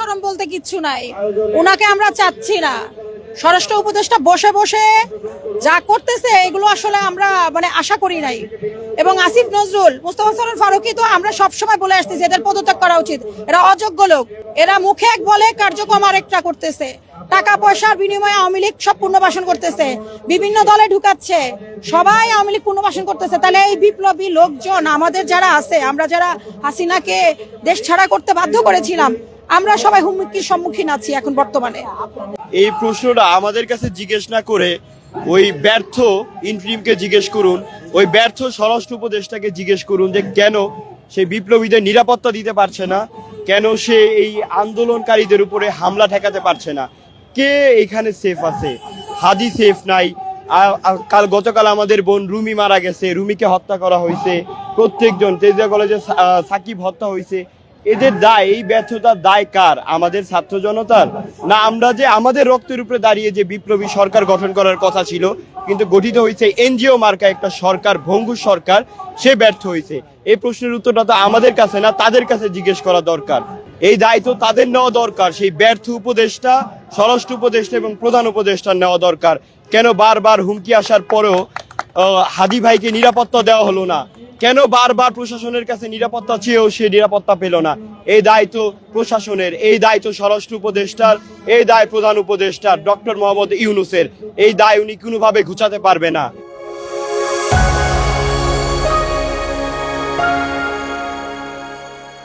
শরম বলতে কিচ্ছু নাই, ওনাকে আমরা চাচ্ছি না। স্বরাষ্ট্র উপদেষ্টা বসে বসে যা করতেছে এগুলো আসলে আমরা মানে আশা করি নাই। এবং আসিফ নজরুল, মুস্তফা সরোয়ার ফারুকী তো আমরা সবসময় বলে আসতেছি এদের পদত্যাগ করা উচিত, এরা অযোগ্য লোক। এরা মুখে এক বলে কার্যক্রম আরেকটা করতেছে, টাকা পয়সার বিনিময়ে আওয়ামী লীগ সব পুনর্বাসন করতেছে, বিভিন্ন দলে ঢুকাচ্ছে, সবাই আওয়ামী লীগ পুনর্বাসন করতেছে। তাহলে এই বিপ্লবী লোকজন আমাদের যারা আছে, আমরা যারা হাসিনাকে দেশ ছাড়া করতে বাধ্য করেছিলাম, আমরা সবাই হুমকির সম্মুখীন আছি এখন বর্তমানে। এই প্রশ্নটা আমাদের কাছে জিজ্ঞেস না করে ওই ব্যর্থ ইন্টারিমকে জিজ্ঞেস করুন, ওই ব্যর্থ স্বরাষ্ট্র উপদেষ্টাকে জিজ্ঞেস করুন যে কেন সে বিপ্লবীদের নিরাপত্তা দিতে পারছে না, কেন সে এই আন্দোলনকারীদের উপরে হামলা ঠেকাতে পারছে না। কে এখানে সেফ আছে? হাদি সেফ নাই। গতকাল আমাদের বোন রুমি মারা গেছে, রুমিকে হত্যা করা হয়েছে, প্রত্যেকজন তেজগাঁও কলেজে সাকিব হত্যা হয়েছে। এদের দায়, এই ব্যর্থতার দায় কার? আমাদের ছাত্র জনতার? না আমরা যে আমাদের রক্তের উপরে দাঁড়িয়ে যে বিপ্লবী সরকার গঠন করার কথা ছিল কিন্তু গঠিত হয়েছে এনজিও মার্কা একটা সরকার, ভঙ্গুর সরকার, সে ব্যর্থ হয়েছে? এই প্রশ্নের উত্তরটা তো আমাদের কাছে না, তাদের কাছে জিজ্ঞেস করা দরকার। এই দায়িত্ব তাদের নেওয়া দরকার। সেই ব্যর্থ উপদেষ্টা, স্বরাষ্ট্র উপদেষ্টা এবং প্রধান উপদেষ্টা নেওয়া দরকার। কেন বারবার হুমকি আসার পরেও হাদি ভাইকে নিরাপত্তা দেওয়া হলো না? কেন বারবার প্রশাসনের কাছে নিরাপত্তা চেয়েও সে নিরাপত্তা পেল না? এই দায়িত্ব প্রশাসনের, এই দায়িত্ব স্বরাষ্ট্র উপদেষ্টার, এই দায় প্রধান উপদেষ্টার ডক্টর মোহাম্মদ ইউনূসের। এই দায় উনি কোনোভাবে ঘুচাতে পারবে না।